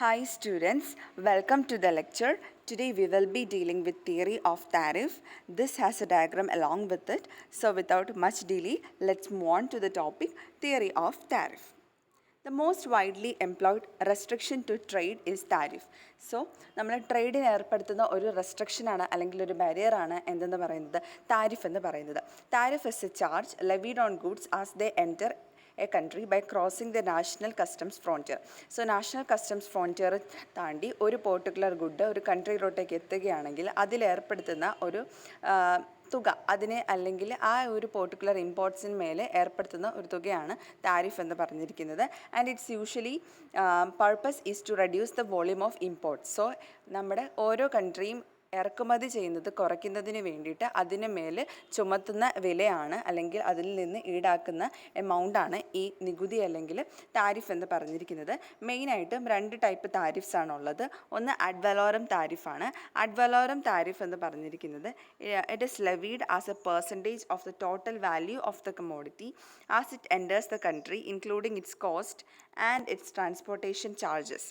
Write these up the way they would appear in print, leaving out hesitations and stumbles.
Hi students, welcome to the lecture. Today we will be dealing with theory of tariff. This has a diagram along with it. So without much delay, let's move on to the topic theory of tariff. The most widely employed restriction to trade is tariff. So നമ്മൾ ട്രേഡിന് ഏർപ്പെടുത്തുന്ന ഒരു റെസ്ട്രിക്ഷനാണ് അല്ലെങ്കിൽ ഒരു ബാരിയറാണ് എന്തെന്ന് പറയുന്നത് tariff എന്ന് പറയുന്നത്. Tariff is a charge levied on goods as they enter a country by crossing the national customs frontier. So national customs frontier താണ്ടി ഒരു പെർട്ടിക്കുലർ ഗുഡ് ഒരു കൺട്രിയിലോട്ടേക്ക് എത്തുകയാണെങ്കിൽ അതിലേർപ്പെടുത്തുന്ന ഒരു തുക അതിനെ അല്ലെങ്കിൽ ആ ഒരു പെർട്ടിക്കുലർ ഇമ്പോർട്ട്സിന് മേലെ ഏർപ്പെടുത്തുന്ന ഒരു തുകയാണ് താരിഫ് എന്ന് പറഞ്ഞിരിക്കുന്നത്. And its usually purpose is to reduce the volume of imports. So നമ്മുടെ ഓരോ കൺട്രിയും ഇറക്കുമതി ചെയ്യുന്നത് കുറയ്ക്കുന്നതിന് വേണ്ടിയിട്ട് അതിന് മേലെ ചുമത്തുന്ന വിലയാണ് അല്ലെങ്കിൽ അതിൽ നിന്ന് ഈടാക്കുന്ന എമൗണ്ടാണ് ഈ നികുതി അല്ലെങ്കിൽ താരിഫ് എന്ന് പറഞ്ഞിരിക്കുന്നത്. മെയിനായിട്ടും രണ്ട് ടൈപ്പ് താരിഫ്സ് ആണുള്ളത്. ഒന്ന് അഡ് വലോറം താരിഫാണ്. അഡ് വലോറം താരിഫ് എന്ന് പറഞ്ഞിരിക്കുന്നത് it is levied as a percentage of the total value of the commodity as it enters the country including its cost and its transportation charges.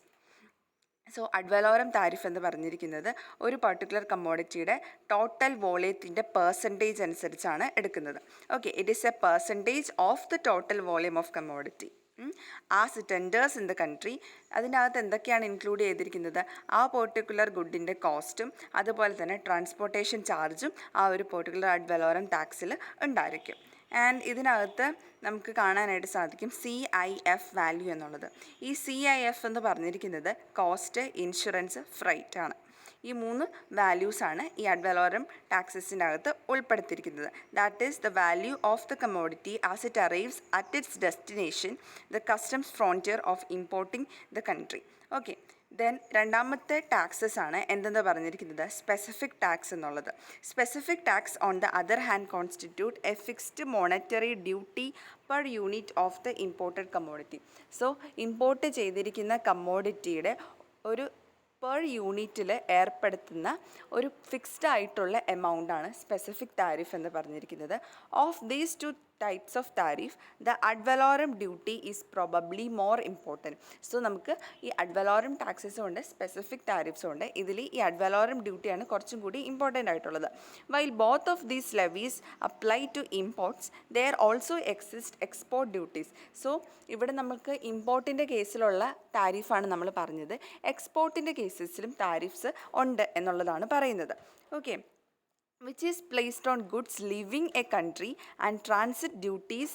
So ad valorem tariff എന്ന് പറഞ്ഞിരിക്കുന്നത് ഒരു particular കമ്മോഡിറ്റിയുടെ total വോളിയത്തിൻ്റെ percentage അനുസരിച്ചാണ് എടുക്കുന്നത്. Okay, it is a percentage of the total volume of commodity as it enters in the country. അതിനകത്ത് എന്തൊക്കെയാണ് include ചെയ്തിരിക്കുന്നത്? ആ പെർട്ടിക്കുലർ ഗുഡിൻ്റെ കോസ്റ്റും അതുപോലെ തന്നെ ട്രാൻസ്പോർട്ടേഷൻ ചാർജും ആ ഒരു പെർട്ടിക്കുലർ അഡ് വലോറം ടാക്സിൽ ഉണ്ടായിരിക്കും. ആൻഡ് ഇതിനകത്ത് നമുക്ക് കാണാനായിട്ട് സാധിക്കും CIF വാല്യൂ എന്നുള്ളത്. ഈ CIF എന്ന് പറഞ്ഞിരിക്കുന്നത് കോസ്റ്റ്, ഇൻഷുറൻസ്, ഫ്രൈറ്റ് ആണ്. ഈ മൂന്ന് വാല്യൂസാണ് ഈ അഡ് വലോറം ടാക്സസിൻ്റെ അകത്ത് ഉൾപ്പെടുത്തിയിരിക്കുന്നത്. That is the value of the commodity as it arrives at its destination the customs frontier of importing the country. Okay, then രണ്ടാമത്തെ ടാക്സസ് ആണ് എന്തെന്ന് പറഞ്ഞിരിക്കുന്നത് സ്പെസിഫിക് ടാക്സ് എന്നുള്ളത്. Specific tax on the other hand constitute A fixed monetary duty per unit of the imported commodity. So import ചെയ്തിരിക്കുന്ന കമ്മോഡിറ്റിയുടെ ഒരു per യൂണിറ്റിൽ ഏർപ്പെടുത്തുന്ന ഒരു ഫിക്സ്ഡ് ആയിട്ടുള്ള എമൗണ്ടാണ് സ്പെസിഫിക് താരിഫ് എന്ന് പറഞ്ഞിരിക്കുന്നത്. Of these two types of tariff, the ad valorem duty is probably more important. So നമുക്ക് ഈ അഡ് വലോറം ടാക്സസും ഉണ്ട്, സ്പെസിഫിക് താരിഫ്സും ഉണ്ട്. ഇതിൽ ഈ അഡ് വലോറം ഡ്യൂട്ടിയാണ് കുറച്ചും കൂടി ഇമ്പോർട്ടൻ്റ് ആയിട്ടുള്ളത്. While both of these levies apply to imports there also exist export duties. So ഇവിടെ നമുക്ക് ഇമ്പോർട്ടിൻ്റെ കേസിലുള്ള താരിഫാണ് നമ്മൾ പറഞ്ഞത്. എക്സ്പോർട്ടിൻ്റെ കേസസിലും താരിഫ്സ് ഉണ്ട് എന്നുള്ളതാണ് പറയുന്നത്. Okay, which is placed on goods leaving a country, and transit duties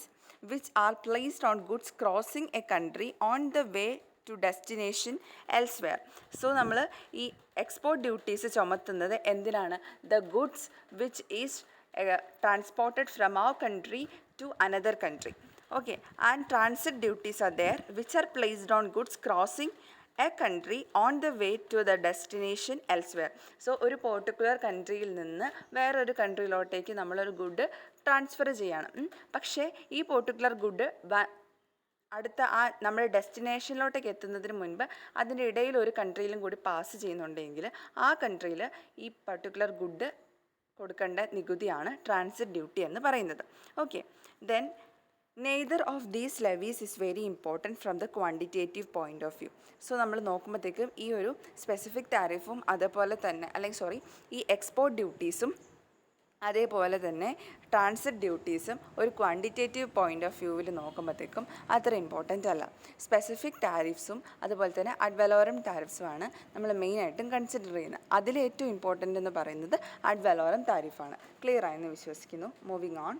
which are placed on goods crossing a country on the way to destination elsewhere. So നമ്മൾ ഈ export duties ചുമത്തുന്നത് എന്തിനാണ്? The goods which is transported from our country to another country. Okay, and transit duties are there which are placed on goods crossing a country on the way to the destination elsewhere. So ഒരു particular കൺട്രിയിൽ നിന്ന് വേറൊരു കൺട്രിയിലോട്ടേക്ക് നമ്മളൊരു good transfer ചെയ്യണം. പക്ഷേ ഈ particular good അടുത്ത ആ നമ്മുടെ ഡെസ്റ്റിനേഷനിലോട്ടേക്ക് എത്തുന്നതിന് മുൻപ് അതിൻ്റെ ഇടയിൽ ഒരു കൺട്രിയിലും കൂടി പാസ് ചെയ്യുന്നുണ്ടെങ്കിൽ ആ കൺട്രിയിൽ ഈ പർട്ടിക്കുലർ ഗുഡ് കൊടുക്കേണ്ട നികുതിയാണ് ട്രാൻസിറ്റ് ഡ്യൂട്ടി എന്ന് പറയുന്നത്. Okay, then neither of these levees is very important from the quantitative point of view. So നമ്മൾ നോക്കുമ്പോഴത്തേക്കും ഈ ഒരു സ്പെസിഫിക് താരിഫും അതേപോലെ തന്നെ ഈ എക്സ്പോർട്ട് ഡ്യൂട്ടീസും അതേപോലെ തന്നെ ട്രാൻസിറ്റ് ഡ്യൂട്ടീസും ഒരു ക്വാണ്ടിറ്റേറ്റീവ് പോയിൻ്റ് ഓഫ് വ്യൂവിൽ നോക്കുമ്പോഴത്തേക്കും അത്ര ഇമ്പോർട്ടൻ്റ് അല്ല. സ്പെസിഫിക് താരിഫ്സും അതുപോലെ തന്നെ അഡ് വലോറം താരിഫ്സുമാണ് നമ്മൾ മെയിനായിട്ടും കൺസിഡർ ചെയ്യുന്നത്. അതിൽ ഏറ്റവും ഇമ്പോർട്ടൻ്റ് എന്ന് പറയുന്നത് അഡ് വലോറം താരിഫാണ്. ക്ലിയർ ആയെന്ന് വിശ്വസിക്കുന്നു. Moving on.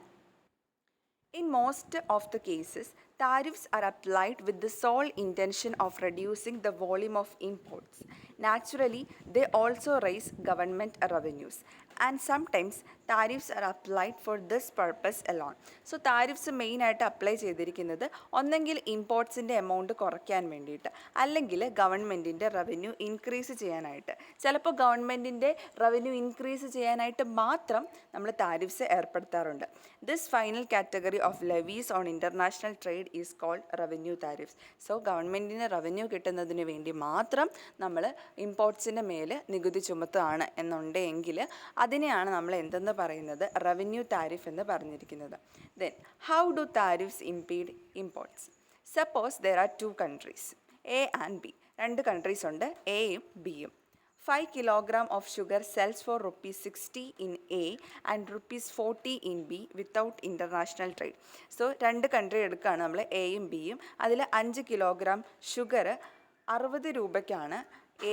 In most of the cases, tariffs are applied with the sole intention of reducing the volume of imports. Naturally, they also raise government revenues, and sometimes tariffs are applied for this purpose alone. So tariffs മെയിനായിട്ട് apply ചെയ്തിരിക്കുന്നത് ഒന്നെങ്കിൽ ഇമ്പോർട്ട്സിൻ്റെ amount കുറയ്ക്കാൻ വേണ്ടിയിട്ട്, അല്ലെങ്കിൽ ഗവൺമെൻറ്റിൻ്റെ revenue increase ചെയ്യാനായിട്ട്. ചിലപ്പോൾ ഗവൺമെൻറ്റിൻ്റെ റവന്യൂ ഇൻക്രീസ് ചെയ്യാനായിട്ട് മാത്രം നമ്മൾ താരിഫ്സ് ഏർപ്പെടുത്താറുണ്ട്. This final category of levies on international trade is called revenue tariffs. So ഗവൺമെൻറ്റിന് റവന്യൂ കിട്ടുന്നതിന് വേണ്ടി മാത്രം നമ്മൾ ഇമ്പോർട്ട്സിൻ്റെ മേൽ നികുതി ചുമത്തുകയാണ് എന്നുണ്ടെങ്കിൽ അതിനെയാണ് നമ്മൾ എന്തെന്ന് പറയുന്നത് റവന്യൂ താരിഫ് എന്ന് പറഞ്ഞിരിക്കുന്നത്. Then how do tariffs impede imports? Suppose there are two countries, A and B. രണ്ട് കൺട്രീസ് ഉണ്ട്, എയും ബിയും. 5 kilogram of sugar sells for rupees 60 in A and rupees 40 in B without international trade. So രണ്ട് country എടുക്കുകയാണ് നമ്മൾ, എയും ബിയും. അതിൽ 5 കിലോഗ്രാം ഷുഗർ 60 രൂപയ്ക്കാണ്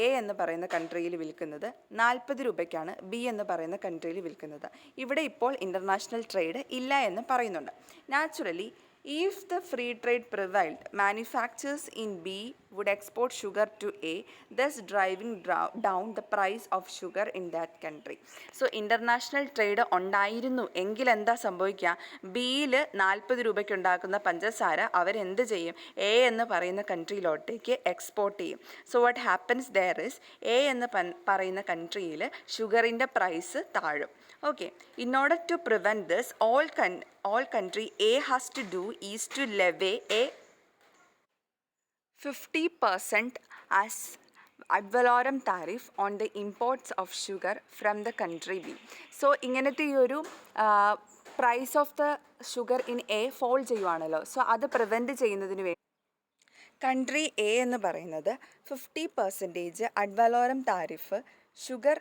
എ എന്ന് പറയുന്ന കൺട്രിയിൽ വിൽക്കുന്നത്, 40 രൂപയ്ക്കാണ് ബി എന്ന് പറയുന്ന കൺട്രിയിൽ വിൽക്കുന്നത്. ഇവിടെ ഇപ്പോൾ ഇൻ്റർനാഷണൽ ട്രേഡ് ഇല്ല എന്ന് പറയുന്നുണ്ട്. Naturally if the free trade prevailed, manufacturers in B would export sugar to A, thus driving down the price of sugar in that country. So international trade ഉണ്ടായിരുന്നു എങ്കിൽ എന്താ സംഭവിക്കുക? ബിയിൽ 40 രൂപയ്ക്ക് ഉണ്ടാക്കുന്ന പഞ്ചസാര അവരെന്ത് ചെയ്യും? എ എന്ന് പറയുന്ന കൺട്രിയിലോട്ടേക്ക് എക്സ്പോർട്ട് ചെയ്യും. So what happens there is, A എന്ന് പറയുന്ന കൺട്രിയിൽ ഷുഗറിൻ്റെ പ്രൈസ് താഴും. Okay, in order to prevent this, all country A has to do is to levy a 50% as ad valorem tariff on the imports of sugar from the country B. So ഇങ്ങനത്തെ ഈ ഒരു price of the sugar in a fall ചെയ്യുവാണല്ലോ. So അത് പ്രിവെൻറ്റ് ചെയ്യുന്നതിന് വേണ്ടി country A എന്ന് പറയുന്നത് 50% ad valorem tariff sugar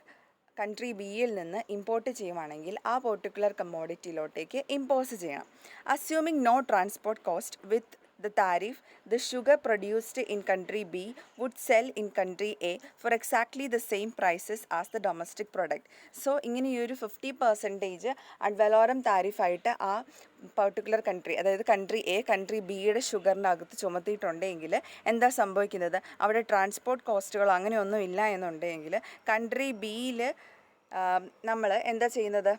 country ബിയിൽ നിന്ന് ഇമ്പോർട്ട് ചെയ്യുവാണെങ്കിൽ ആ പെർട്ടിക്കുലർ കമ്മോഡിറ്റിയിലോട്ടേക്ക് ഇമ്പോസ് ചെയ്യണം. Assuming no transport cost with the tariff, the sugar produced in country B would sell in country A for exactly the same prices as the domestic product. So ഇങ്ങനെ ഈ ഒരു 50% ad വലോറം താരിഫായിട്ട് ആ particular country, അതായത് country A country ബിയുടെ ഷുഗറിനകത്ത് ചുമത്തിയിട്ടുണ്ടെങ്കിൽ എന്താ സംഭവിക്കുന്നത്? അവിടെ transport കോസ്റ്റുകളോ അങ്ങനെയൊന്നും ഇല്ല എന്നുണ്ടെങ്കിൽ കൺട്രി ബിയിൽ നമ്മൾ എന്താ ചെയ്യുന്നത്?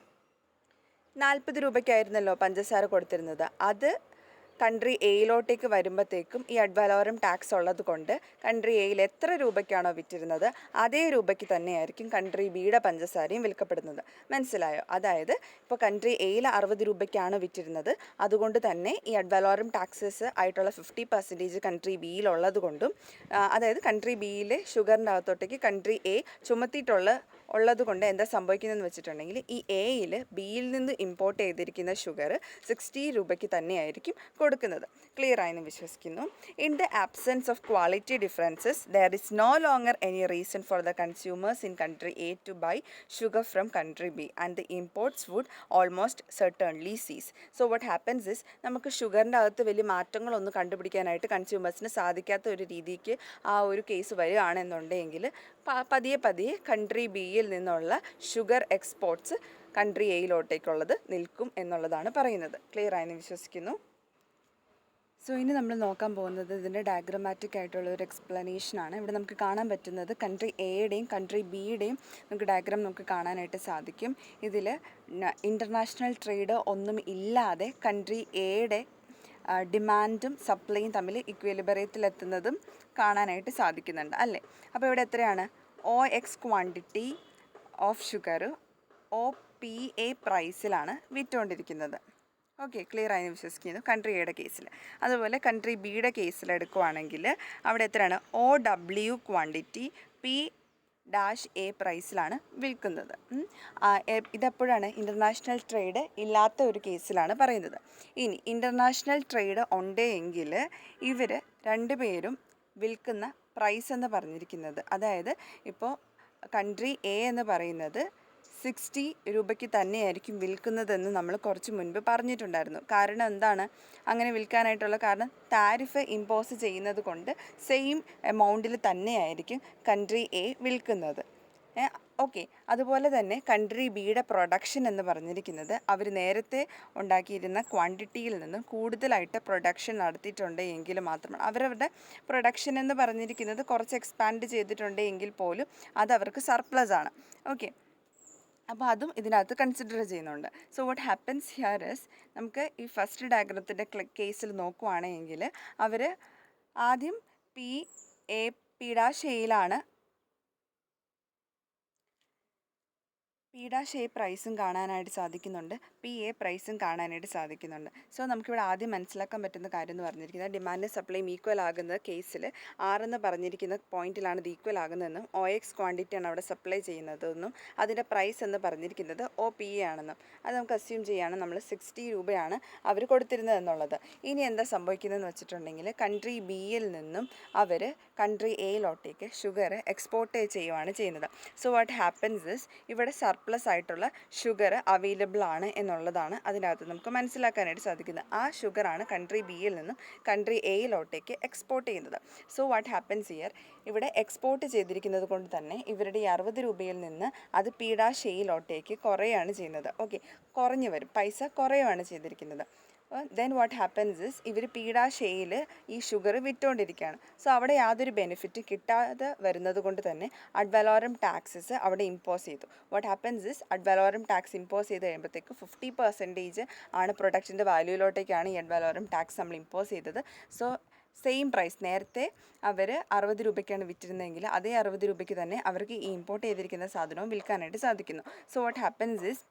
40 രൂപയ്ക്കായിരുന്നല്ലോ പഞ്ചസാര കൊടുത്തിരുന്നത്. അത് കൺട്രി എയിലോട്ടേക്ക് വരുമ്പോഴത്തേക്കും ഈ അഡ് വലോറം ടാക്സ് ഉള്ളത് കൊണ്ട് കൺട്രി എയിൽ എത്ര രൂപയ്ക്കാണോ വിറ്റിരുന്നത് അതേ രൂപയ്ക്ക് തന്നെയായിരിക്കും കൺട്രി ബിയുടെ പഞ്ചസാരയും വിൽക്കപ്പെടുന്നത്. മനസ്സിലായോ? അതായത് ഇപ്പോൾ കൺട്രി എയിൽ 60 രൂപയ്ക്കാണ് വിറ്റിരുന്നത്, അതുകൊണ്ട് തന്നെ ഈ അഡ് വലോറം ടാക്സസ് ആയിട്ടുള്ള 50% കൺട്രി ബിയിലുള്ളത് കൊണ്ടും, അതായത് കൺട്രി ബിയിലെ ഷുഗറിൻ്റെ അകത്തോട്ടേക്ക് കൺട്രി എ ഉള്ളത് കൊണ്ട് എന്താ സംഭവിക്കുന്നതെന്ന് വെച്ചിട്ടുണ്ടെങ്കിൽ ഈ എയിൽ ബിയിൽ നിന്ന് ഇമ്പോർട്ട് ചെയ്തിരിക്കുന്ന ഷുഗർ 60 രൂപയ്ക്ക് തന്നെയായിരിക്കും കൊടുക്കുന്നത്. ക്ലിയർ ആയെന്ന് വിശ്വസിക്കുന്നു. In the absence of quality differences there is no longer any reason for the consumers in country A to buy sugar from country B and the imports would almost certainly cease. So what happens is, നമുക്ക് ഷുഗറിൻ്റെ അകത്ത് വലിയ മാറ്റങ്ങളൊന്നും കണ്ടുപിടിക്കാനായിട്ട് കൺസ്യൂമേഴ്സിന് സാധിക്കാത്ത ഒരു രീതിക്ക് ആ ഒരു കേസ് വരികയാണെന്നുണ്ടെങ്കിൽ പതിയെ കൺട്രി ബിയിൽ നിന്നുള്ള ഷുഗർ എക്സ്പോർട്ട്സ് കൺട്രി എയിലോട്ടേക്കുള്ളത് നിൽക്കും എന്നുള്ളതാണ് പറയുന്നത്. ക്ലിയർ ആയെന്ന് വിശ്വസിക്കുന്നു. സോ ഇനി നമ്മൾ നോക്കാൻ പോകുന്നത് ഇതിൻ്റെ ഡയഗ്രമാറ്റിക് ആയിട്ടുള്ള ഒരു എക്സ്പ്ലനേഷനാണ്. ഇവിടെ നമുക്ക് കാണാൻ പറ്റുന്നത് കൺട്രി എയുടെയും കൺട്രി ബിയുടെയും നമുക്ക് ഡയഗ്രാം നമുക്ക് കാണാനായിട്ട് സാധിക്കും. ഇതിൽ ഇൻ്റർനാഷണൽ ട്രേഡ് ഒന്നും ഇല്ലാതെ കൺട്രി എയുടെ ഡിമാൻഡും സപ്ലൈയും തമ്മിൽ ഇക്വിലിബ്രിയത്തിലെത്തുന്നതും കാണാനായിട്ട് സാധിക്കുന്നുണ്ട് അല്ലേ? അപ്പോൾ ഇവിടെ എത്രയാണ്? OX quantity of sugar OPA പ്രൈസിലാണ് വിറ്റുകൊണ്ടിരിക്കുന്നത്. ഓക്കെ, ക്ലിയർ ആയി വിശ്വസിക്കുന്നു കൺട്രി എയുടെ കേസിൽ. അതുപോലെ കൺട്രി ബിയുടെ കേസിൽ എടുക്കുവാണെങ്കിൽ അവിടെ എത്രയാണ്? OW ക്വാണ്ടിറ്റി P-A പ്രൈസിലാണ് വിൽക്കുന്നത്. ഇതെപ്പോഴാണ്? ഇൻ്റർനാഷണൽ ട്രേഡ് ഇല്ലാത്ത ഒരു കേസിലാണ് പറയുന്നത്. ഇനി ഇൻ്റർനാഷണൽ ട്രേഡ് ഉണ്ടെങ്കിൽ ഇവർ രണ്ടുപേരും വിൽക്കുന്ന പ്രൈസ് എന്ന് പറഞ്ഞിരിക്കുന്നത്, അതായത് ഇപ്പോൾ കൺട്രി എ എന്ന് പറയുന്നത് 60 രൂപയ്ക്ക് തന്നെയായിരിക്കും വിൽക്കുന്നതെന്ന് നമ്മൾ കുറച്ച് മുൻപ് പറഞ്ഞിട്ടുണ്ടായിരുന്നു. കാരണം എന്താണ് അങ്ങനെ വിൽക്കാനായിട്ടുള്ള കാരണം? താരിഫ് ഇമ്പോസ് ചെയ്യുന്നത് കൊണ്ട് സെയിം എമൗണ്ടിൽ തന്നെയായിരിക്കും കൺട്രി എ വിൽക്കുന്നത്. ഓക്കെ, അതുപോലെ തന്നെ കൺട്രി ബിയുടെ പ്രൊഡക്ഷൻ എന്ന് പറഞ്ഞിരിക്കുന്നത് അവർ നേരത്തെ ഉണ്ടാക്കിയിരുന്ന ക്വാണ്ടിറ്റിയിൽ നിന്നും കൂടുതലായിട്ട് പ്രൊഡക്ഷൻ നടത്തിയിട്ടുണ്ട് എങ്കിൽ മാത്രമാണ്. അവരവരുടെ പ്രൊഡക്ഷൻ എന്ന് പറഞ്ഞിരിക്കുന്നത് കുറച്ച് എക്സ്പാൻഡ് ചെയ്തിട്ടുണ്ട് എങ്കിൽ പോലും അത് അവർക്ക് സർപ്ലസ് ആണ്. ഓക്കെ, അപ്പോൾ അതും ഇതിനകത്ത് കൺസിഡർ ചെയ്യുന്നുണ്ട്. So what happens here is, നമുക്ക് ഈ ഫസ്റ്റ് ഡയഗ്രത്തിൻ്റെ കേസിൽ നോക്കുവാണെങ്കിൽ അവർ ആദ്യം P-A-യിലാണ് പീഡ ഷേപ്പ് പ്രൈസും കാണാനായിട്ട് സാധിക്കുന്നുണ്ട്, PA പ്രൈസും കാണാനായിട്ട് സാധിക്കുന്നുണ്ട്. സോ നമുക്കിവിടെ ആദ്യം മനസ്സിലാക്കാൻ പറ്റുന്ന കാര്യം എന്ന് പറഞ്ഞിരിക്കുന്നത് ഡിമാൻഡ് സപ്ലൈയും ഈക്വൽ ആകുന്ന കേസിൽ എന്ന് പറഞ്ഞിരിക്കുന്ന പോയിന്റിലാണ് ഇത് ഈക്വൽ ആകുന്നതെന്നും OX ക്വാണ്ടിറ്റിയാണ് അവിടെ സപ്ലൈ ചെയ്യുന്നതെന്നും അതിൻ്റെ പ്രൈസ് എന്ന് പറഞ്ഞിരിക്കുന്നത് OPA ആണെന്നും അത് നമുക്ക് അസ്യൂം ചെയ്യുകയാണ്. നമ്മൾ 60 രൂപയാണ് അവർ കൊടുത്തിരുന്നത് എന്നുള്ളത്. ഇനി എന്താ സംഭവിക്കുന്നതെന്ന് വെച്ചിട്ടുണ്ടെങ്കിൽ കൺട്രി ബിയിൽ നിന്നും അവർ കൺട്രി എയിലോട്ടേക്ക് ഷുഗർ എക്സ്പോർട്ട് ചെയ്യുവാണ് ചെയ്യുന്നത്. സോ വാട്ട് ഹാപ്പൻസ് ഇസ് ഇവിടെ സർപ്ലസ് ആയിട്ടുള്ള ഷുഗർ അവൈലബിൾ ആണ് എന്നുള്ളതാണ് അതിനകത്ത് നമുക്ക് മനസ്സിലാക്കാനായിട്ട് സാധിക്കുന്നത്. ആ ഷുഗറാണ് കൺട്രി ബിയിൽ നിന്നും കൺട്രി എയിലോട്ടേക്ക് എക്സ്പോർട്ട് ചെയ്യുന്നത്. സോ വാട്ട് ഹാപ്പൻസ് ഹിയർ ഇവിടെ എക്സ്പോർട്ട് ചെയ്തിരിക്കുന്നത് കൊണ്ട് തന്നെ ഇവരുടെ ഈ 60 രൂപയിൽ നിന്ന് അത് പീഡ ഷെയിലോട്ടേക്ക് കുറയാണ് ചെയ്യുന്നത്. ഓക്കെ, കുറഞ്ഞു വരും, പൈസ കുറയുകയാണ് ചെയ്തിരിക്കുന്നത്. ദെൻ വാട്ട് ഹാപ്പൻസ് ഇസ് ഇവർ പീഡ ഷെയിൽ ഈ ഷുഗർ വിറ്റുകൊണ്ടിരിക്കുകയാണ്. സോ അവിടെ യാതൊരു ബെനിഫിറ്റ് കിട്ടാതെ വരുന്നത് കൊണ്ട് തന്നെ അഡ്വലോറം ടാക്സസ് അവിടെ ഇമ്പോസ് ചെയ്തു. What happens is ad valorem tax impose ചെയ്ത് കഴിയുമ്പോഴത്തേക്ക് 50% ആണ് പ്രൊഡക്റ്റിൻ്റെ വാല്യൂയിലോട്ടേക്കാണ് ഈ അഡ്വലോറം ടാക്സ് നമ്മൾ ഇമ്പോസ് ചെയ്തത്. സോ സെയിം പ്രൈസ്, നേരത്തെ അവർ 60 രൂപയ്ക്കാണ് വിറ്റിരുന്നതെങ്കിൽ അതേ 60 രൂപയ്ക്ക് തന്നെ അവർക്ക് ഈ ഇമ്പോർട്ട് ചെയ്തിരിക്കുന്ന സാധനവും വിൽക്കാനായിട്ട് സാധിക്കുന്നു. സോ വാട്ട് ഹാപ്പൻസ് ഇസ്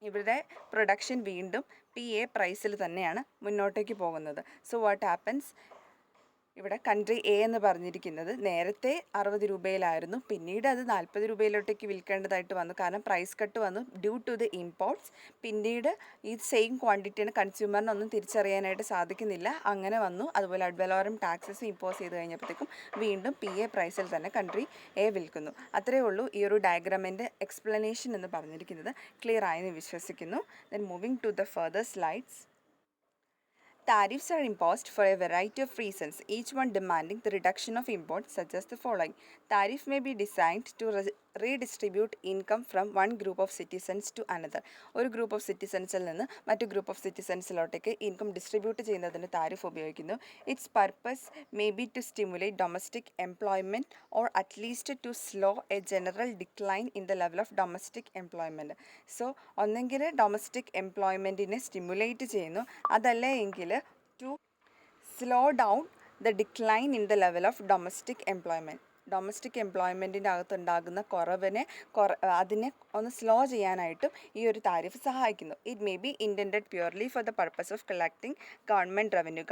ഇവരുടെ പ്രൊഡക്ഷൻ വീണ്ടും PA പ്രൈസിൽ തന്നെയാണ് മുന്നോട്ടേക്ക് പോകുന്നത്. സോ വാട്ട് ഹാപ്പൻസ് ഇവിടെ കൺട്രി എ എന്ന് പറഞ്ഞിരിക്കുന്നത് നേരത്തെ 60 രൂപയിലായിരുന്നു, പിന്നീട് അത് 40 രൂപയിലോട്ടേക്ക് വിൽക്കേണ്ടതായിട്ട് വന്നു. കാരണം പ്രൈസ് കട്ട് വന്നു ഡ്യൂ ടു ദി ഇമ്പോർട്ട്സ്. പിന്നീട് ഈ സെയിം ക്വാണ്ടിറ്റിയാണ് കൺസ്യൂമറിനൊന്നും തിരിച്ചറിയാനായിട്ട് സാധിക്കുന്നില്ല, അങ്ങനെ വന്നു. അതുപോലെ അഡ്വലോറം ടാക്സസ് ഇമ്പോസ് ചെയ്ത് കഴിഞ്ഞപ്പോഴത്തേക്കും വീണ്ടും PA പ്രൈസിൽ തന്നെ കൺട്രി എ വിൽക്കുന്നു. അത്രയേ ഉള്ളൂ ഈ ഒരു ഡയഗ്രാമിൻ്റെ എക്സ്പ്ലനേഷൻ എന്ന് പറഞ്ഞിരിക്കുന്നത്. ക്ലിയർ ആയെന്ന് വിശ്വസിക്കുന്നു. Then moving to the further slides. Tariffs are imposed for a variety of reasons, each one demanding the reduction of imports, such as the following. Tariff may be designed to redistribute income from one group of citizens to another. ഒരു group of സിറ്റിസൺസിൽ നിന്ന് മറ്റു group of സിറ്റിസൺസിലോട്ടേക്ക് income distribute ചെയ്യുന്നതിന് tariff ഉപയോഗിക്കുന്നു. Its purpose may be to stimulate domestic employment or at least to slow a general decline in the level of domestic employment. So ഒന്നെങ്കിൽ domestic എംപ്ലോയ്മെൻറ്റിനെ stimulate ചെയ്യുന്നു, അതല്ല എങ്കിൽ to slow down the decline in the level of domestic employment. Domestic എംപ്ലോയ്മെൻറ്റിൻ്റെ അകത്തുണ്ടാകുന്ന അതിനെ ഒന്ന് slow ചെയ്യാനായിട്ടും ഈ ഒരു താരിഫ് സഹായിക്കുന്നു. It may be intended purely for the purpose of collecting government revenue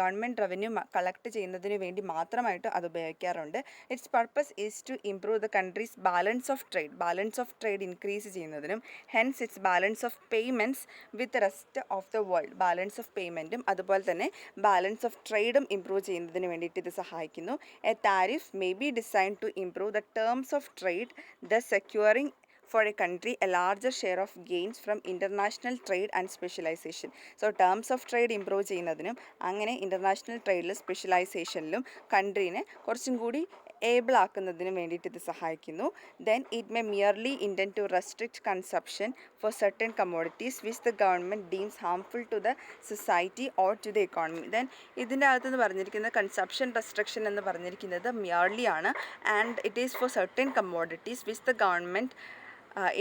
collect ചെയ്യുന്നതിന് വേണ്ടി മാത്രമായിട്ട് അത് ഉപയോഗിക്കാറുണ്ട്. Its purpose is to improve the country's balance of trade increase ചെയ്യുന്നതിനും hence its balance of payments with rest of the world, balance of പേയ്മെൻറ്റും അതുപോലെ തന്നെ balance of ട്രേഡും improve ചെയ്യുന്നതിന് വേണ്ടിയിട്ട് ഇത് സഹായിക്കുന്നു. A tariff may be designed to improve the terms of trade, thus securing for a country a larger share of gains from international trade and specialization. So terms of trade improve ചെയ്യുന്നതിനും അങ്ങനെ international ട്രേഡിൽ സ്പെഷ്യലൈസേഷനിലും കൺട്രീനെ കുറച്ചും കൂടി able ആക്കുന്നതിനും വേണ്ടിയിട്ട് ഇത് സഹായിക്കുന്നു. Then it may merely intend to restrict consumption for certain commodities which the government deems harmful to the society or to the economy. Then ഇതിൻ്റെ അകത്തുനിന്ന് പറഞ്ഞിരിക്കുന്ന കൺസപ്ഷൻ റെസ്ട്രിക്ഷൻ എന്ന് പറഞ്ഞിരിക്കുന്നത് മിയർലി ആണ്, and it is for certain commodities which the government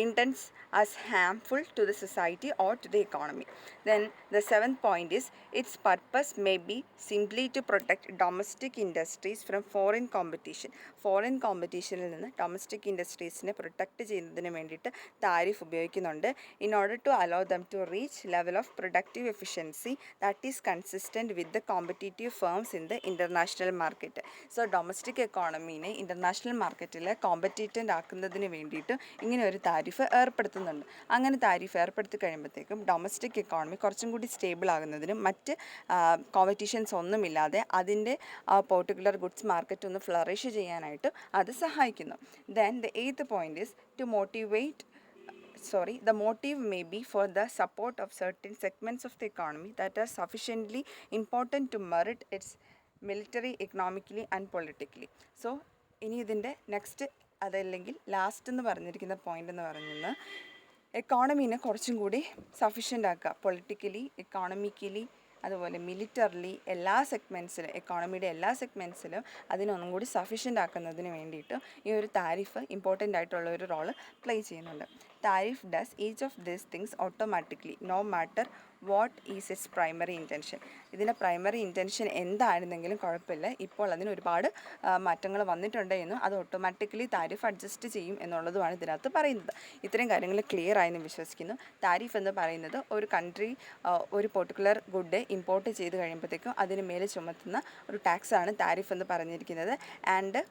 intends as harmful to the society or to the economy. Then the seventh point is its purpose may be simply to protect domestic industries from foreign competition. Foreign കോമ്പറ്റീഷനിൽ നിന്ന് domestic ഇൻഡസ്ട്രീസിനെ protect ചെയ്യുന്നതിന് വേണ്ടിയിട്ട് tariff ഉപയോഗിക്കുന്നുണ്ട്. In order to allow them to reach level of productive efficiency that is consistent with the competitive firms in the international market. So domestic എക്കോണമീനെ international മാർക്കറ്റിൽ competent ആക്കുന്നതിന് വേണ്ടിയിട്ട് ഇങ്ങനെ ഒരു താരിഫ് ഏർപ്പെടുത്തുന്നുണ്ട്. അങ്ങനെ താരിഫ് ഏർപ്പെടുത്തി കഴിയുമ്പോഴത്തേക്കും ഡൊമസ്റ്റിക് എക്കോണമി കുറച്ചും കൂടി സ്റ്റേബിൾ ആകുന്നതിനും മറ്റ് കോമ്പറ്റീഷൻസ് ഒന്നുമില്ലാതെ അതിൻ്റെ പെർട്ടിക്കുലർ ഗുഡ്സ് മാർക്കറ്റ് ഒന്ന് ഫ്ലറിഷ് ചെയ്യാനായിട്ട് അത് സഹായിക്കുന്നു. Then the eighth point is to the motive may be for the support of certain segments of the economy that are sufficiently important to merit its military, economically and politically. So ഇനി ഇതിൻ്റെ next അതല്ലെങ്കിൽ last എന്ന് പറഞ്ഞിരിക്കുന്ന point എന്ന് പറയുന്നത് എക്കോണമീനെ കുറച്ചും കൂടി sufficient ആക്കുക, പൊളിറ്റിക്കലി, എക്കോണമിക്കലി, അതുപോലെ മിലിറ്ററിലി എല്ലാ സെഗ്മെൻറ്റ്സിലും, എക്കോണമിയുടെ എല്ലാ സെഗ്മെൻറ്റ്സിലും അതിനൊന്നും കൂടി സഫിഷ്യൻ്റ് ആക്കുന്നതിന് വേണ്ടിയിട്ട് ഈ ഒരു താരിഫ് ഇമ്പോർട്ടൻ്റ് ആയിട്ടുള്ള ഒരു റോള് പ്ലേ ചെയ്യുന്നുണ്ട്. Tariff does each of these things automatically, no matter what is its primary intention. ഇതിൻ്റെ പ്രൈമറി ഇൻറ്റൻഷൻ എന്തായിരുന്നെങ്കിലും കുഴപ്പമില്ല, ഇപ്പോൾ അതിന് ഒരുപാട് മാറ്റങ്ങൾ വന്നിട്ടുണ്ട് എന്നും അത് ഓട്ടോമാറ്റിക്കലി താരിഫ് അഡ്ജസ്റ്റ് ചെയ്യും എന്നുള്ളതുമാണ് ഇതിനകത്ത് പറയുന്നത്. ഇത്രയും കാര്യങ്ങൾ ക്ലിയർ ആയെന്ന് വിശ്വസിക്കുന്നു. താരിഫ് എന്ന് പറയുന്നത് ഒരു കൺട്രി ഒരു പെർട്ടിക്കുലർ ഗുഡ് ഇമ്പോർട്ട് ചെയ്ത് കഴിയുമ്പോഴത്തേക്കും അതിന് മേലെ ചുമത്തുന്ന ഒരു ടാക്സാണ് താരിഫ് എന്ന് പറഞ്ഞിരിക്കുന്നത്. ആൻഡ്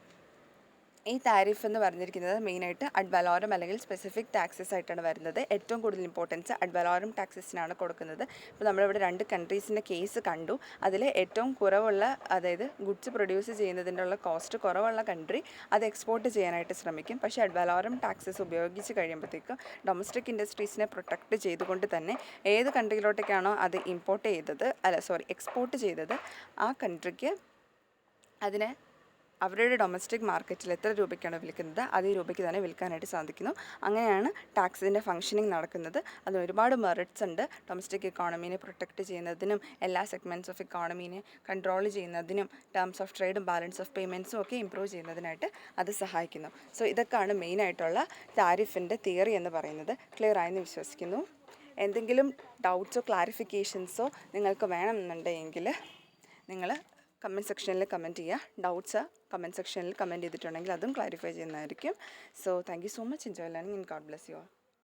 ഈ താരിഫ് എന്ന് പറഞ്ഞിരിക്കുന്നത് മെയിനായിട്ട് അഡ് വലോറം അല്ലെങ്കിൽ സ്പെസിഫിക് ടാക്സസ് ആയിട്ടാണ് വരുന്നത്. ഏറ്റവും കൂടുതൽ ഇമ്പോർട്ടൻസ് അഡ് വലോറം ടാക്സസിനാണ് കൊടുക്കുന്നത്. ഇപ്പോൾ നമ്മളിവിടെ 2 കൺട്രീസിൻ്റെ കേസ് കണ്ടു. അതിൽ ഏറ്റവും കുറവുള്ള, അതായത് ഗുഡ്സ് പ്രൊഡ്യൂസ് ചെയ്യുന്നതിൻ്റെ ഉള്ള കോസ്റ്റ് കുറവുള്ള കൺട്രി അത് എക്സ്പോർട്ട് ചെയ്യാനായിട്ട് ശ്രമിക്കും. പക്ഷേ അഡ് വലോറം ടാക്സസ് ഉപയോഗിച്ച് കഴിയുമ്പോഴത്തേക്കും ഡൊമസ്റ്റിക് ഇൻഡസ്ട്രീസിനെ പ്രൊട്ടക്റ്റ് ചെയ്തുകൊണ്ട് തന്നെ ഏത് കൺട്രിയിലോട്ടേക്കാണോ അത് എക്സ്പോർട്ട് ചെയ്തത് ആ കൺട്രിക്ക് അതിനെ അവരുടെ ഡൊമസ്റ്റിക് മാർക്കറ്റിൽ എത്ര രൂപയ്ക്കാണ് വിൽക്കുന്നത് അതേ രൂപയ്ക്ക് തന്നെ വിൽക്കാനായിട്ട് സാധിക്കുന്നു. അങ്ങനെയാണ് ടാക്സിൻ്റെ ഫംഗ്ഷനിങ് നടക്കുന്നത്. അതിന് ഒരുപാട് മെറിറ്റ്സ് ഉണ്ട്. ഡൊമസ്റ്റിക് ഇക്കോണമീനെ പ്രൊട്ടക്റ്റ് ചെയ്യുന്നതിനും എല്ലാ സെഗ്മെൻറ്റ്സ് ഓഫ് ഇക്കോണമീനെ കൺട്രോൾ ചെയ്യുന്നതിനും ടേംസ് ഓഫ് ട്രേഡും ബാലൻസ് ഓഫ് പേയ്മെൻറ്റ്സും ഒക്കെ ഇമ്പ്രൂവ് ചെയ്യുന്നതിനായിട്ട് അത് സഹായിക്കുന്നു. സോ ഇതൊക്കെയാണ് മെയിനായിട്ടുള്ള താരിഫിൻ്റെ തിയറി എന്ന് പറയുന്നത്. ക്ലിയർ ആയെന്ന് വിശ്വസിക്കുന്നു. എന്തെങ്കിലും ഡൗട്ട്സോ ക്ലാരിഫിക്കേഷൻസോ നിങ്ങൾക്ക് വേണമെന്നുണ്ടെങ്കിൽ നിങ്ങൾ കമൻറ്റ് സെക്ഷനിൽ കമൻറ്റ് ചെയ്യുക. ഡൗട്ട്സ് കമൻറ്റ് സെക്ഷനിൽ കമൻറ്റ് ചെയ്തിട്ടുണ്ടെങ്കിൽ അതും ക്ലാരിഫൈ ചെയ്യുന്നതായിരിക്കും. So thank you so much. Enjoy learning and God bless you all.